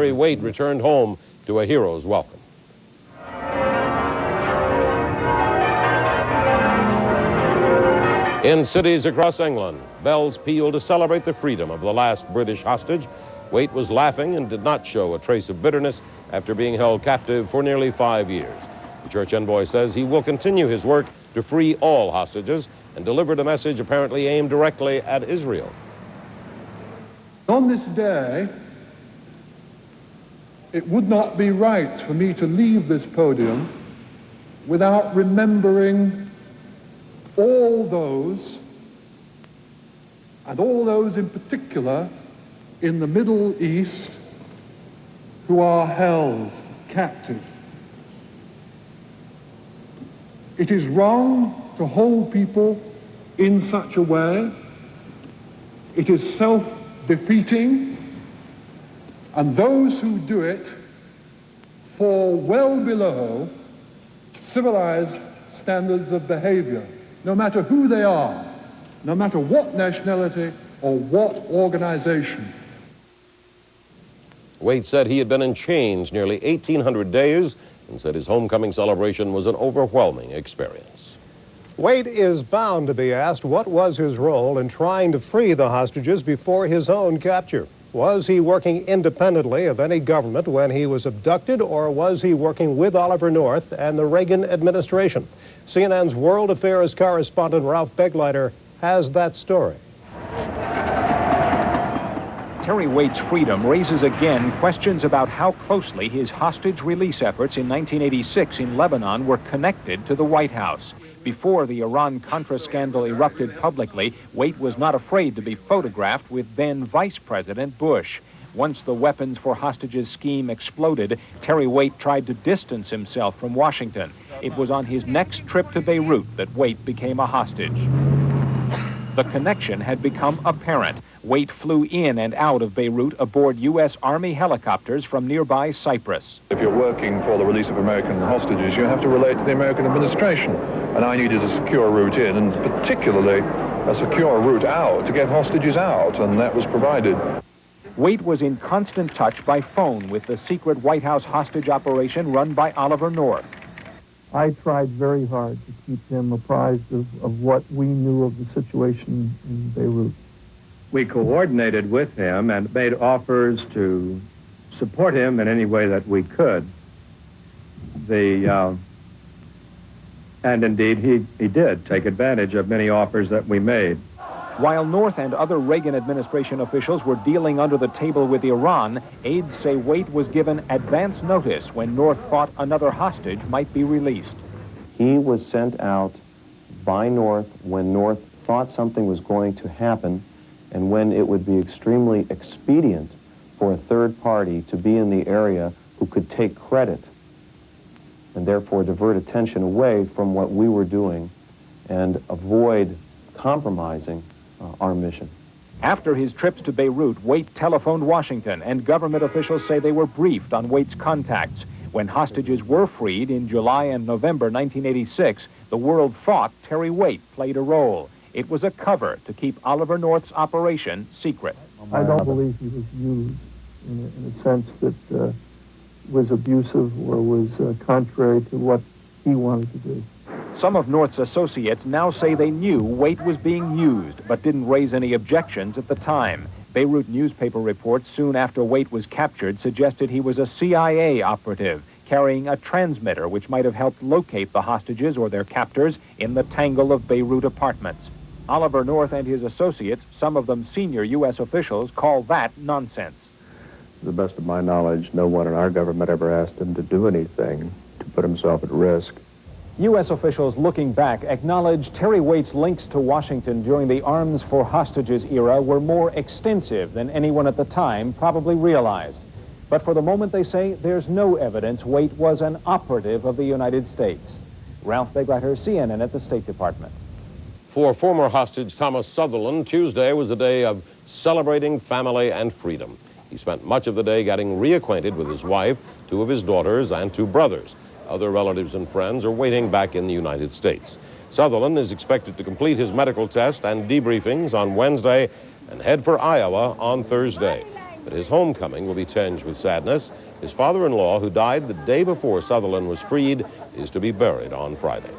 Terry Waite returned home to a hero's welcome. In cities across England, bells pealed to celebrate the freedom of the last British hostage. Waite was laughing and did not show a trace of bitterness after being held captive for nearly 5 years. The church envoy says he will continue his work to free all hostages and delivered a message apparently aimed directly at Israel. On this day, it would not be right for me to leave this podium without remembering all those, and all those in particular in the Middle East, who are held captive. It is wrong to hold people in such a way. It is self-defeating, and those who do it fall well below civilized standards of behavior, no matter who they are, no matter what nationality or what organization. Waite said he had been in chains nearly 1,800 days and said his homecoming celebration was an overwhelming experience. Waite is bound to be asked what was his role in trying to free the hostages before his own capture. Was he working independently of any government when he was abducted, or was he working with Oliver North and the Reagan administration? CNN's World Affairs correspondent Ralph Begleiter has that story. Terry Waite's freedom raises again questions about how closely his hostage release efforts in 1986 in Lebanon were connected to the White House. Before the Iran-Contra scandal erupted publicly, Waite was not afraid to be photographed with then Vice President Bush. Once the weapons for hostages scheme exploded, Terry Waite tried to distance himself from Washington. It was on his next trip to Beirut that Waite became a hostage. The connection had become apparent. Waite flew in and out of Beirut aboard U.S. Army helicopters from nearby Cyprus. If you're working for the release of American hostages, you have to relate to the American administration. And I needed a secure route in, and particularly a secure route out to get hostages out, and that was provided. Waite was in constant touch by phone with the secret White House hostage operation run by Oliver North. I tried very hard to keep him apprised of what we knew of the situation in Beirut. We coordinated with him and made offers to support him in any way that we could. And indeed, he did take advantage of many offers that we made. While North and other Reagan administration officials were dealing under the table with Iran, aides say Waite was given advance notice when North thought another hostage might be released. He was sent out by North when North thought something was going to happen, and when it would be extremely expedient for a third party to be in the area who could take credit and therefore divert attention away from what we were doing and avoid compromising our mission. After his trips to Beirut, Waite telephoned Washington, and government officials say they were briefed on Waite's contacts. When hostages were freed in July and November 1986, the world thought Terry Waite played a role. It was a cover to keep Oliver North's operation secret. I don't believe he was used in a sense that was abusive or was contrary to what he wanted to do. Some of North's associates now say they knew Waite was being used, but didn't raise any objections at the time. Beirut newspaper reports soon after Waite was captured suggested he was a CIA operative, carrying a transmitter which might have helped locate the hostages or their captors in the tangle of Beirut apartments. Oliver North and his associates, some of them senior U.S. officials, call that nonsense. To the best of my knowledge, no one in our government ever asked him to do anything to put himself at risk. U.S. officials looking back acknowledge Terry Waite's links to Washington during the arms for hostages era were more extensive than anyone at the time probably realized. But for the moment, they say there's no evidence Waite was an operative of the United States. Ralph Begleiter, CNN at the State Department. For former hostage Thomas Sutherland, Tuesday was a day of celebrating family and freedom. He spent much of the day getting reacquainted with his wife, 2 of his daughters, and 2 brothers. Other relatives and friends are waiting back in the United States. Sutherland is expected to complete his medical test and debriefings on Wednesday and head for Iowa on Thursday. but his homecoming will be tinged with sadness. His father-in-law, who died the day before Sutherland was freed, is to be buried on Friday.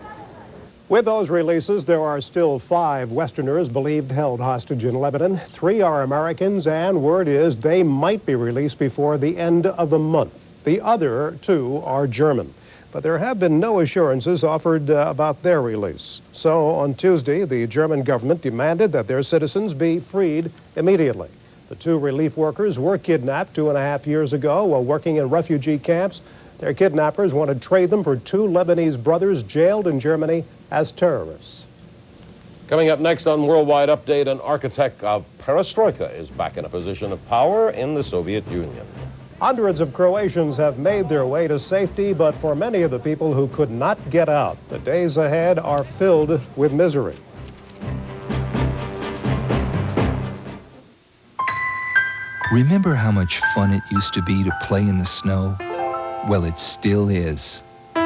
With those releases, there are still 5 Westerners believed held hostage in Lebanon. 3 are Americans, and word is they might be released before the end of the month. The other 2 are German, but there have been no assurances offered about their release. So on Tuesday, the German government demanded that their citizens be freed immediately. The 2 relief workers were kidnapped 2.5 years ago while working in refugee camps. Their kidnappers want to trade them for 2 Lebanese brothers jailed in Germany as terrorists. Coming up next on Worldwide Update, an architect of perestroika is back in a position of power in the Soviet Union. Hundreds of Croatians have made their way to safety, but for many of the people who could not get out, the days ahead are filled with misery. Remember how much fun it used to be to play in the snow? Well, it still is. To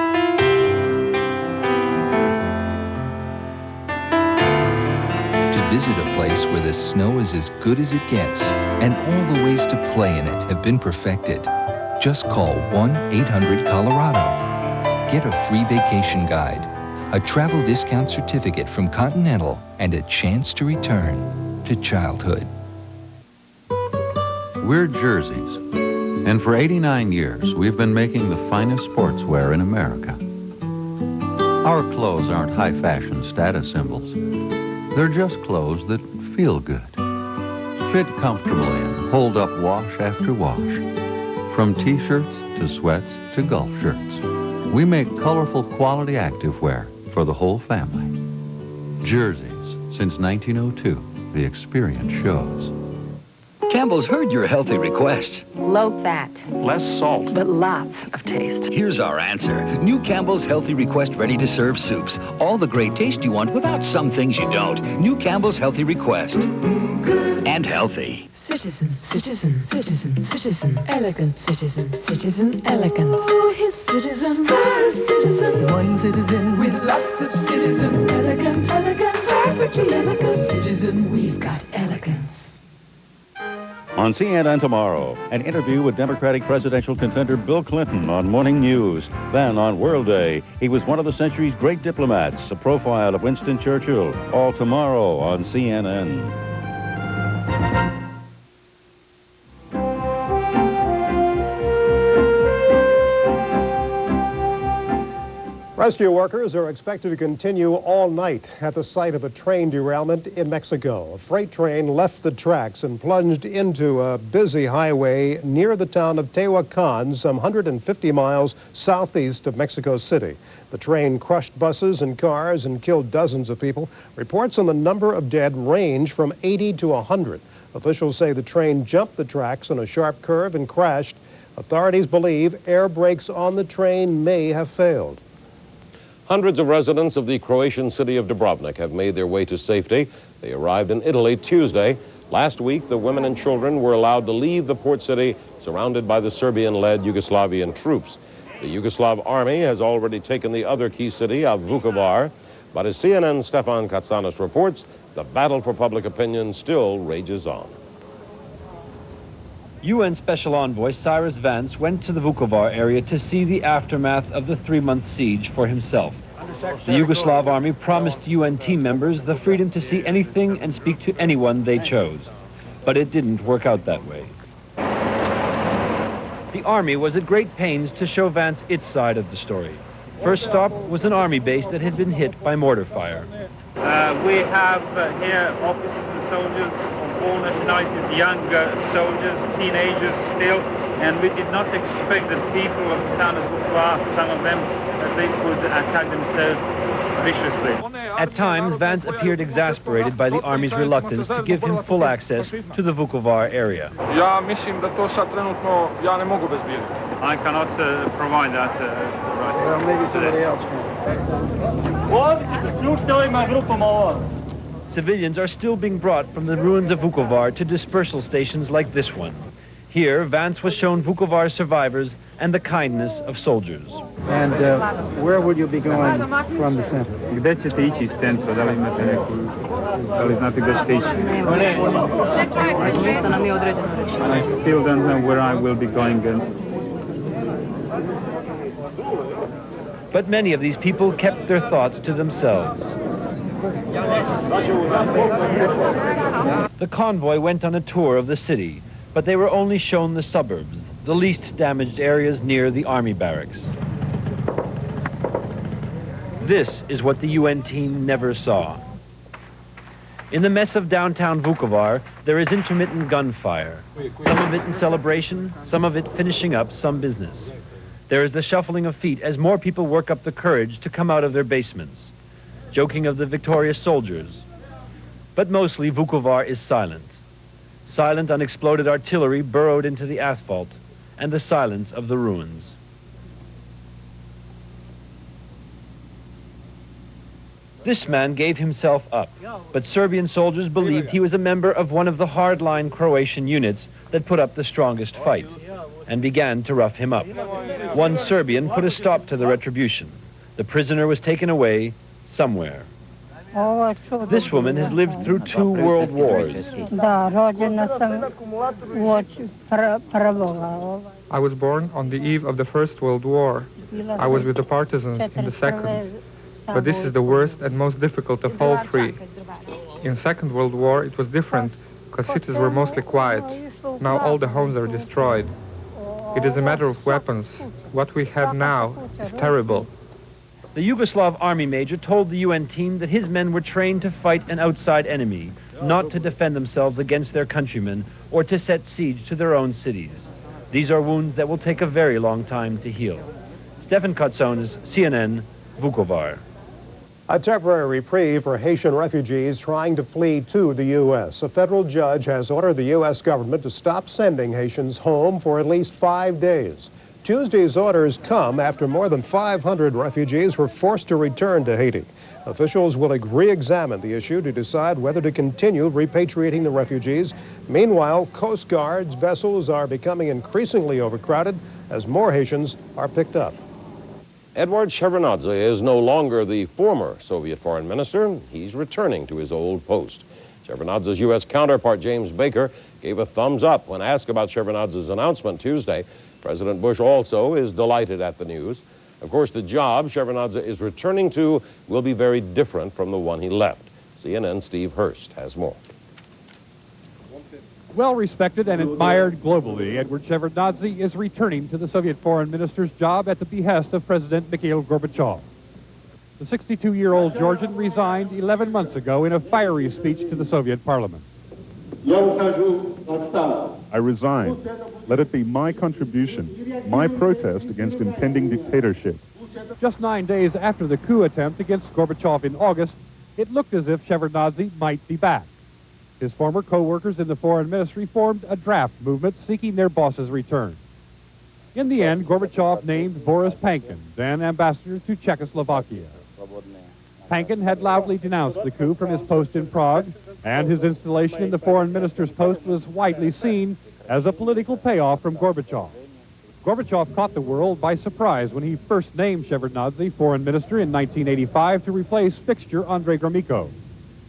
visit a place where the snow is as good as it gets and all the ways to play in it have been perfected, just call 1-800-COLORADO. Get a free vacation guide, a travel discount certificate from Continental, and a chance to return to childhood. We're Jerseys, and for 89 years, we've been making the finest sportswear in America. Our clothes aren't high-fashion status symbols. They're just clothes that feel good, fit comfortably, and hold up wash after wash. From T-shirts to sweats to golf shirts, we make colorful quality activewear for the whole family. Jerseys, since 1902, the experience shows. Campbell's heard your healthy requests. Low fat. Less salt. But lots of taste. Here's our answer. New Campbell's Healthy Request ready-to-serve soups. All the great taste you want without some things you don't. New Campbell's Healthy Request. And healthy. Citizen, citizen, citizen, citizen, elegant citizen, citizen, elegance. Oh, his citizen, rare citizen, one citizen with lots of citizen, elegant, elegant, perfectly elegant citizen. We've got elegance. On CNN tomorrow, an interview with Democratic presidential contender Bill Clinton on Morning News. Then on World Day, he was one of the century's great diplomats, a profile of Winston Churchill. All tomorrow on CNN. Rescue workers are expected to continue all night at the site of a train derailment in Mexico. A freight train left the tracks and plunged into a busy highway near the town of Tehuacan, some 150 miles southeast of Mexico City. The train crushed buses and cars and killed dozens of people. Reports on the number of dead range from 80 to 100. Officials say the train jumped the tracks on a sharp curve and crashed. Authorities believe air brakes on the train may have failed. Hundreds of residents of the Croatian city of Dubrovnik have made their way to safety. They arrived in Italy Tuesday. Last week, the women and children were allowed to leave the port city, surrounded by the Serbian-led Yugoslavian troops. The Yugoslav army has already taken the other key city of Vukovar. But as CNN's Stefan Katsanis reports, the battle for public opinion still rages on. UN Special Envoy Cyrus Vance went to the Vukovar area to see the aftermath of the 3-month siege for himself. The Yugoslav army promised UN team members the freedom to see anything and speak to anyone they chose. But it didn't work out that way. The army was at great pains to show Vance its side of the story. First stop was an army base that had been hit by mortar fire. We have here officers and soldiers of all nationalities, young soldiers, teenagers still, and we did not expect that people of the town of Vukovar, some of them at least, would attack them so viciously. At times, Vance appeared exasperated by the army's reluctance to give him full access to the Vukovar area. I cannot provide that right. Well, maybe somebody else can. Civilians are still being brought from the ruins of Vukovar to dispersal stations like this one. Here, Vance was shown Vukovar survivors and the kindness of soldiers. And where will you be going from the center? Gde ćete ići iz centra? Da li imate neku There is nothing to teach. And I still don't know where I will be going then. But many of these people kept their thoughts to themselves. The convoy went on a tour of the city, but they were only shown the suburbs, the least damaged areas near the army barracks. This is what the UN team never saw. In the mess of downtown Vukovar, there is intermittent gunfire, some of it in celebration, some of it finishing up some business. There is the shuffling of feet as more people work up the courage to come out of their basements, joking of the victorious soldiers. But mostly Vukovar is silent. Silent, unexploded artillery burrowed into the asphalt, and the silence of the ruins. This man gave himself up, but Serbian soldiers believed he was a member of one of the hardline Croatian units that put up the strongest fight, and began to rough him up. One Serbian put a stop to the retribution. The prisoner was taken away somewhere. This woman has lived through 2 world wars. I was born on the eve of the First World War. I was with the partisans in the Second. But this is the worst and most difficult of all 3. In Second World War it was different, because cities were mostly quiet. Now all the homes are destroyed. It is a matter of weapons. What we have now is terrible. The Yugoslav army major told the UN team that his men were trained to fight an outside enemy, not to defend themselves against their countrymen or to set siege to their own cities. These are wounds that will take a very long time to heal. Stefan Kotsonis, CNN, Vukovar. A temporary reprieve for Haitian refugees trying to flee to the U.S. A federal judge has ordered the U.S. government to stop sending Haitians home for at least 5 days. Tuesday's orders come after more than 500 refugees were forced to return to Haiti. Officials will re-examine the issue to decide whether to continue repatriating the refugees. Meanwhile, Coast Guard's vessels are becoming increasingly overcrowded as more Haitians are picked up. Edward Shevardnadze is no longer the former Soviet foreign minister. He's returning to his old post. Shevardnadze's U.S. counterpart, James Baker, gave a thumbs up when asked about Shevardnadze's announcement Tuesday. President Bush also is delighted at the news. Of course, the job Shevardnadze is returning to will be very different from the one he left. CNN's Steve Hurst has more. Well-respected and admired globally, Edward Shevardnadze is returning to the Soviet foreign minister's job at the behest of President Mikhail Gorbachev. The 62-year-old Georgian resigned 11 months ago in a fiery speech to the Soviet parliament. I resign. Let it be my contribution, my protest against impending dictatorship. Just 9 days after the coup attempt against Gorbachev in August, it looked as if Shevardnadze might be back. His former co-workers in the foreign ministry formed a draft movement seeking their boss's return. In the end, Gorbachev named Boris Pankin, then ambassador to Czechoslovakia. Pankin had loudly denounced the coup from his post in Prague, and his installation in the foreign minister's post was widely seen as a political payoff from Gorbachev. Gorbachev caught the world by surprise when he first named Shevardnadze foreign minister in 1985 to replace fixture Andrei Gromyko.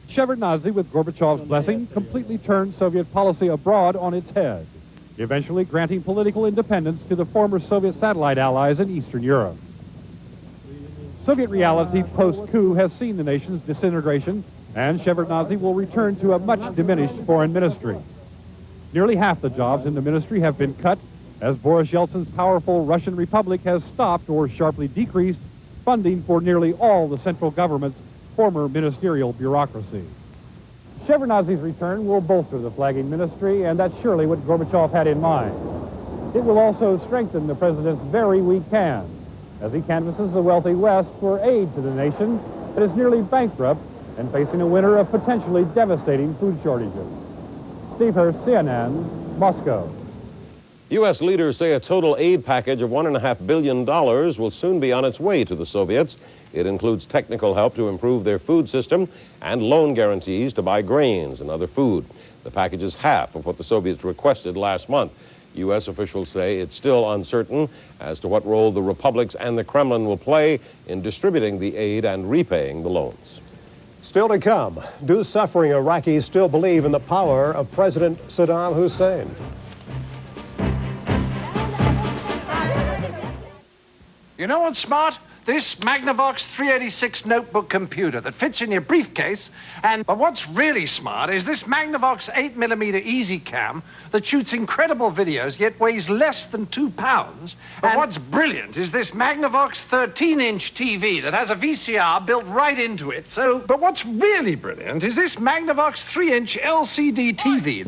Shevardnadze, with Gorbachev's blessing, completely turned Soviet policy abroad on its head, eventually granting political independence to the former Soviet satellite allies in Eastern Europe. Soviet reality post-coup has seen the nation's disintegration, and Shevardnadze will return to a much diminished foreign ministry. Nearly half the jobs in the ministry have been cut, as Boris Yeltsin's powerful Russian Republic has stopped or sharply decreased funding for nearly all the central government's former ministerial bureaucracy. Shevardnadze's return will bolster the flagging ministry, and that's surely what Gorbachev had in mind. It will also strengthen the president's very weak hand, as he canvasses the wealthy West for aid to the nation that is nearly bankrupt and facing a winter of potentially devastating food shortages. Steve Hurst, CNN, Moscow. U.S. leaders say a total aid package of $1.5 billion will soon be on its way to the Soviets. It includes technical help to improve their food system and loan guarantees to buy grains and other food. The package is half of what the Soviets requested last month. U.S. officials say it's still uncertain as to what role the republics and the Kremlin will play in distributing the aid and repaying the loans. Still to come, do suffering Iraqis still believe in the power of President Saddam Hussein? You know what's smart? This Magnavox 386 notebook computer that fits in your briefcase. But what's really smart is this Magnavox 8mm EasyCam that shoots incredible videos yet weighs less than 2 pounds. But what's brilliant is this Magnavox 13-inch TV that has a VCR built right into it. But what's really brilliant is this Magnavox 3-inch LCD TV.